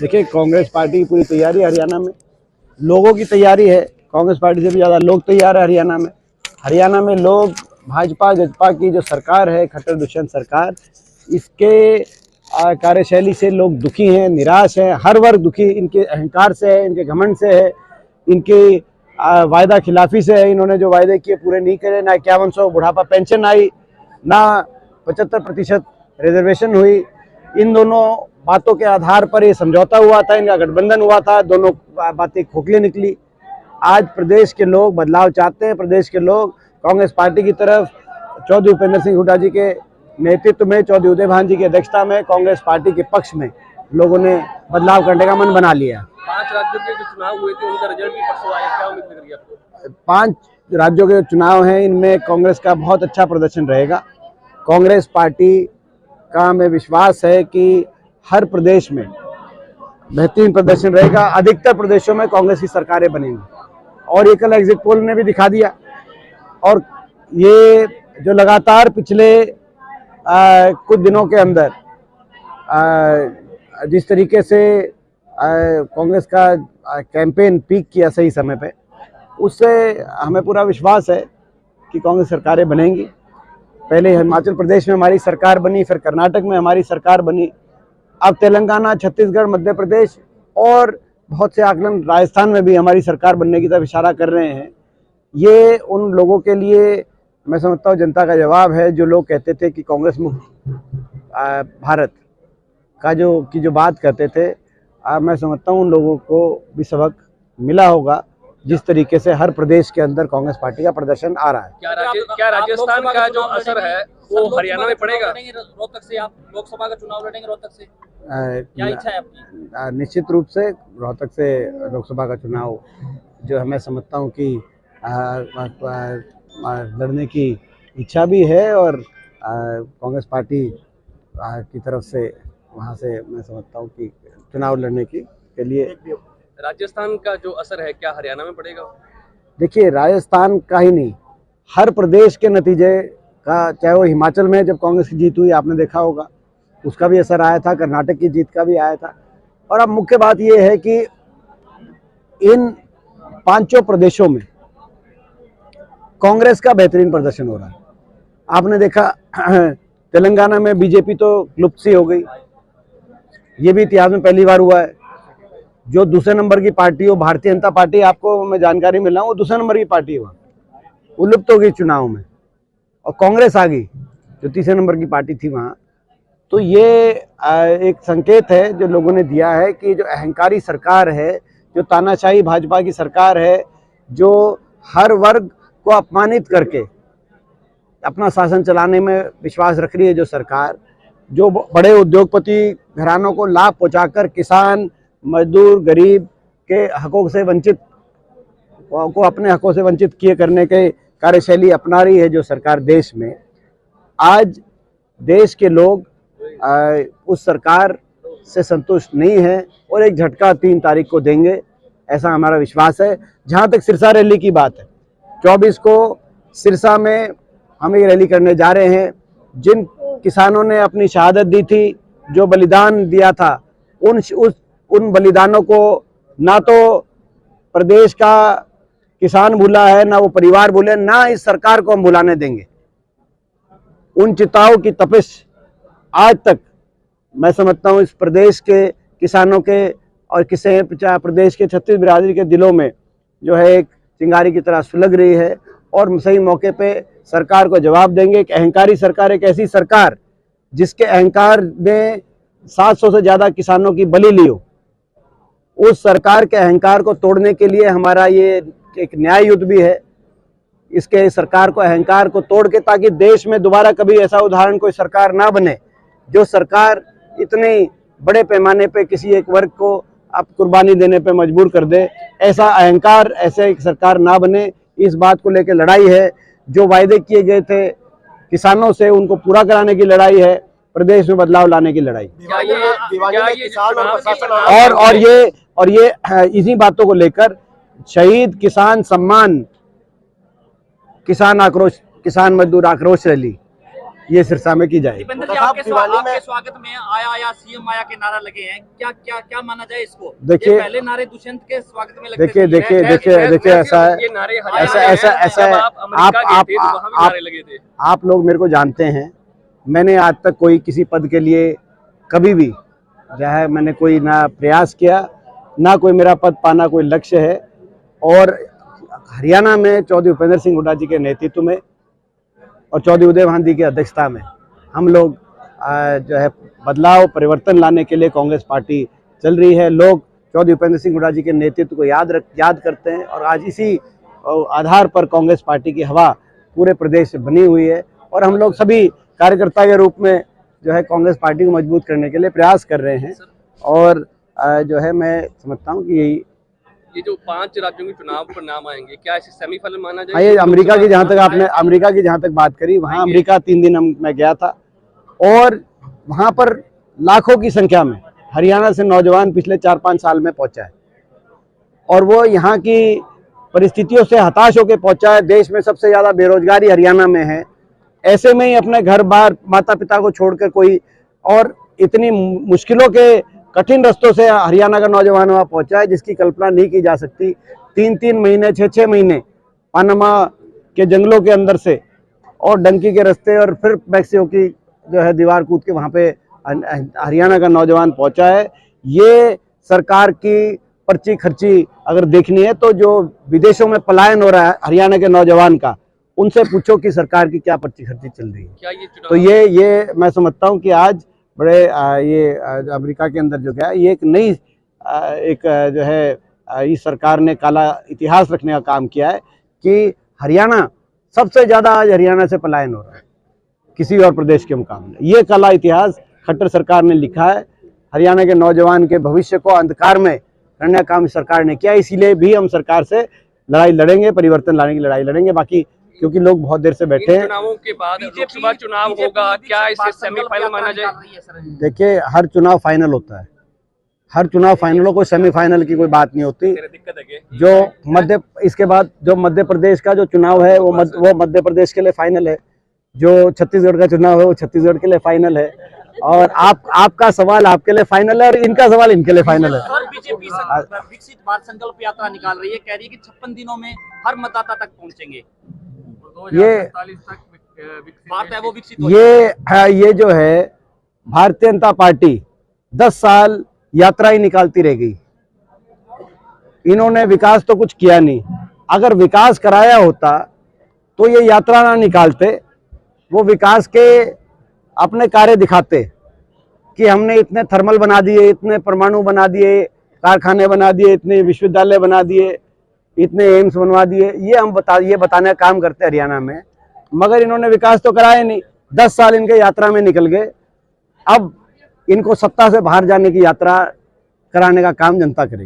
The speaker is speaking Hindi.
देखिए, कांग्रेस पार्टी की पूरी तैयारी हरियाणा में, लोगों की तैयारी है। कांग्रेस पार्टी से भी ज़्यादा लोग तैयार है हरियाणा में। हरियाणा में लोग भाजपा जजपा की जो सरकार है, खट्टर दुष्यंत सरकार, इसके कार्यशैली से लोग दुखी हैं, निराश हैं। हर वर्ग दुखी, इनके अहंकार से है, इनके घमंड से है, इनकी वायदा खिलाफी से है। इन्होंने जो वायदे किए पूरे नहीं करे। ना 5100 बुढ़ापा पेंशन आई, ना 75% रिजर्वेशन हुई। इन दोनों बातों के आधार पर ये समझौता हुआ था, इनका गठबंधन हुआ था, दोनों बातें खोखली निकली। आज प्रदेश के लोग बदलाव चाहते हैं। प्रदेश के लोग कांग्रेस पार्टी की तरफ चौधरी उपेंद्र सिंह हुड्डा जी के नेतृत्व में, चौधरी उदय भान जी की अध्यक्षता में कांग्रेस पार्टी के पक्ष में लोगों ने बदलाव करने का मन बना लिया। 5 राज्यों के जो चुनाव हुए थे उनका रिजल्ट भी परसों आया, क्या उम्मीद लग रही है आपको? 5 राज्यों के चुनाव हैं, इनमें कांग्रेस का बहुत अच्छा प्रदर्शन रहेगा। कांग्रेस पार्टी का हमें विश्वास है कि हर प्रदेश में बेहतरीन प्रदर्शन रहेगा। अधिकतर प्रदेशों में कांग्रेस की सरकारें बनेंगी और ये कल एग्जिट पोल ने भी दिखा दिया। और ये जो लगातार पिछले कुछ दिनों के अंदर जिस तरीके से कांग्रेस का कैंपेन पीक किया सही समय पे, उससे हमें पूरा विश्वास है कि कांग्रेस सरकारें बनेंगी। पहले हिमाचल प्रदेश में हमारी सरकार बनी, फिर कर्नाटक में हमारी सरकार बनी, अब तेलंगाना, छत्तीसगढ़, मध्य प्रदेश और बहुत से आकलन राजस्थान में भी हमारी सरकार बनने की तरफ इशारा कर रहे हैं। ये उन लोगों के लिए मैं समझता हूँ जनता का जवाब है जो लोग कहते थे कि कांग्रेस मुक्त भारत का जो बात करते थे। मैं समझता हूँ उन लोगों को भी सबक मिला होगा जिस तरीके से हर प्रदेश के अंदर कांग्रेस पार्टी का प्रदर्शन आ रहा है। क्या राजस्थान का जो असर है वो हरियाणा में पड़ेगा? रोहतक से आप लोकसभा का चुनाव लड़ेंगे, रोहतक से क्या इच्छा है आपकी? निश्चित रूप से रोहतक से लोकसभा का चुनाव जो है मैं समझता हूँ कि लड़ने की इच्छा भी है और कांग्रेस पार्टी की तरफ से वहाँ से मैं समझता हूँ कि चुनाव लड़ने के लिए। राजस्थान का जो असर है क्या हरियाणा में पड़ेगा? देखिए, राजस्थान का ही नहीं, हर प्रदेश के नतीजे का, चाहे वो हिमाचल में जब कांग्रेस की जीत हुई आपने देखा होगा, उसका भी असर आया था, कर्नाटक की जीत का भी आया था। और अब मुख्य बात यह है कि इन 5 प्रदेशों में कांग्रेस का बेहतरीन प्रदर्शन हो रहा है। आपने देखा तेलंगाना में बीजेपी तो लुप्त सी हो गई, ये भी इतिहास में पहली बार हुआ है। जो दूसरे नंबर की पार्टी हो, भारतीय जनता पार्टी, आपको मैं जानकारी मिल रहा हूँ, वो दूसरे नंबर की पार्टी है, वो लुप्त हो गई चुनाव में और कांग्रेस आ गई जो तीसरे नंबर की पार्टी थी वहाँ। तो ये एक संकेत है जो लोगों ने दिया है कि जो अहंकारी सरकार है, जो तानाशाही भाजपा की सरकार है, जो हर वर्ग को अपमानित करके अपना शासन चलाने में विश्वास रख रही है, जो सरकार, जो बड़े उद्योगपति घरानों को लाभ पहुंचाकर किसान, मजदूर, गरीब के हकों से वंचित को अपने हकों से वंचित किए करने के कार्यशैली अपना रही है जो सरकार देश में, आज देश के लोग उस सरकार से संतुष्ट नहीं है और एक झटका 3 तारीख को देंगे, ऐसा हमारा विश्वास है। जहां तक सिरसा रैली की बात है, 24 को सिरसा में हम ये रैली करने जा रहे हैं। जिन किसानों ने अपनी शहादत दी थी, जो बलिदान दिया था, उन बलिदानों को ना तो प्रदेश का किसान भूला है, ना वो परिवार भूले, ना इस सरकार को हम भुलाने देंगे। उन चिताओं की तपिश आज तक मैं समझता हूँ इस प्रदेश के किसानों के और किसी प्रदेश के 36 बिरादरी के दिलों में जो है एक चिंगारी की तरह सुलग रही है और सही मौके पे सरकार को जवाब देंगे। एक अहंकारी सरकार, एक ऐसी सरकार जिसके अहंकार ने 700 से ज़्यादा किसानों की बलि ली हो, उस सरकार के अहंकार को तोड़ने के लिए हमारा ये एक न्याय युद्ध भी है। इसके सरकार को, अहंकार को तोड़ के, ताकि देश में दोबारा कभी ऐसा उदाहरण कोई सरकार ना बने जो सरकार इतने बड़े पैमाने पे किसी एक वर्ग को आप कुर्बानी देने पे मजबूर कर दे। ऐसा अहंकार, ऐसे एक सरकार ना बने, इस बात को लेकर लड़ाई है। जो वायदे किए गए थे किसानों से, उनको पूरा कराने की लड़ाई है, प्रदेश में बदलाव लाने की लड़ाई। और ये इन्हीं बातों को लेकर शहीद किसान सम्मान, किसान आक्रोश, किसान मजदूर आक्रोश रैली, ये सिरसा में की जाएगी। दीपेंद्र जी, आपके स्वागत में आया सीएम आया के नारा लगे हैं, क्या क्या क्या माना जाए इसको? देखिए, ये पहले नारे दुष्यंत के स्वागत में लगते थे। देखिए ऐसा है, ये नारे ऐसा है, आप लोग मेरे को जानते हैं, मैंने आज तक कोई किसी पद के लिए कभी भी जो है मैंने कोई ना प्रयास किया, ना कोई मेरा पद पाना कोई लक्ष्य है। और हरियाणा में चौधरी भूपेंद्र सिंह हुड्डा जी के नेतृत्व में और चौधरी उदय भान जी की अध्यक्षता में हम लोग जो है बदलाव परिवर्तन लाने के लिए कांग्रेस पार्टी चल रही है। लोग चौधरी भूपेंद्र सिंह हुड्डा जी के नेतृत्व को याद करते हैं और आज इसी आधार पर कांग्रेस पार्टी की हवा पूरे प्रदेश से बनी हुई है और हम लोग सभी कार्यकर्ता के रूप में जो है कांग्रेस पार्टी को मजबूत करने के लिए प्रयास कर रहे हैं। और जो है मैं समझता हूँ कि ये जो 5 राज्यों के चुनाव परिणाम आएंगे, क्या ऐसे सेमीफाइनल माना जाए? ये अमेरिका की जहाँ तक आपने अमेरिका की जहाँ तक बात करी, वहाँ अमेरिका 3 दिन मैं गया था और वहाँ पर लाखों की संख्या में हरियाणा से नौजवान पिछले 4-5 साल में पहुंचा है और वो यहाँ की परिस्थितियों से हताश होकर पहुंचा है। देश में सबसे ज्यादा बेरोजगारी हरियाणा में है, ऐसे में ही अपने घर बार माता पिता को छोड़कर कोई और इतनी मुश्किलों के कठिन रास्तों से हरियाणा का नौजवान वहाँ पहुंचा है जिसकी कल्पना नहीं की जा सकती। 3-3 महीने 6-6 महीने पनामा के जंगलों के अंदर से और डंकी के रास्ते और फिर मैक्सिको की जो है दीवार कूद के वहाँ पे हरियाणा का नौजवान पहुंचा है। ये सरकार की पर्ची खर्ची अगर देखनी है तो जो विदेशों में पलायन हो रहा है हरियाणा के नौजवान का, उनसे पूछो कि सरकार की क्या पर्ची खर्ची चल रही है। क्या ये चुनाव तो ये मैं समझता हूँ कि आज बड़े ये अमेरिका के अंदर जो क्या ये एक नई एक जो है इस सरकार ने काला इतिहास रखने का काम किया है कि हरियाणा सबसे ज्यादा आज हरियाणा से पलायन हो रहा है किसी और प्रदेश के मुकाबले। ये काला इतिहास खट्टर सरकार ने लिखा है। हरियाणा के नौजवान के भविष्य को अंधकार में करने का काम सरकार ने किया, इसीलिए भी हम सरकार से लड़ाई लड़ेंगे, परिवर्तन लाने की लड़ाई लड़ेंगे। बाकी क्योंकि लोग बहुत देर से बैठे हैं। चुनावों के बाद लोकसभा चुनाव होगा, क्या इसे सेमीफाइनल माना जाए? देखिए, हर चुनाव फाइनल होता है, हर चुनाव फाइनल हो, कोई सेमीफाइनल की कोई बात नहीं होती। जो इसके बाद जो मध्य प्रदेश का जो चुनाव है वो मध्य प्रदेश के लिए फाइनल है, जो छत्तीसगढ़ का चुनाव है वो छत्तीसगढ़ के लिए फाइनल है, और आपका सवाल आपके लिए फाइनल है और इनका सवाल इनके लिए फाइनल है। बीजेपी विकसित भारत संकल्प यात्रा निकाल रही है, कह रही है कि 56 दिनों में हर मतदाता तक पहुंचेंगे। ये जो है भारतीय जनता पार्टी 10 साल यात्रा ही निकालती रह गई। इन्होंने विकास तो कुछ किया नहीं। अगर विकास कराया होता तो ये यात्रा ना निकालते, वो विकास के अपने कार्य दिखाते कि हमने इतने थर्मल बना दिए, इतने परमाणु बना दिए, कारखाने बना दिए, इतने विश्वविद्यालय बना दिए, इतने एम्स बनवा दिए। ये बताने का काम करते हरियाणा में, मगर इन्होंने विकास तो कराया नहीं। 10 साल इनके यात्रा में निकल गए। अब इनको सत्ता से बाहर जाने की यात्रा कराने का काम जनता करेगी।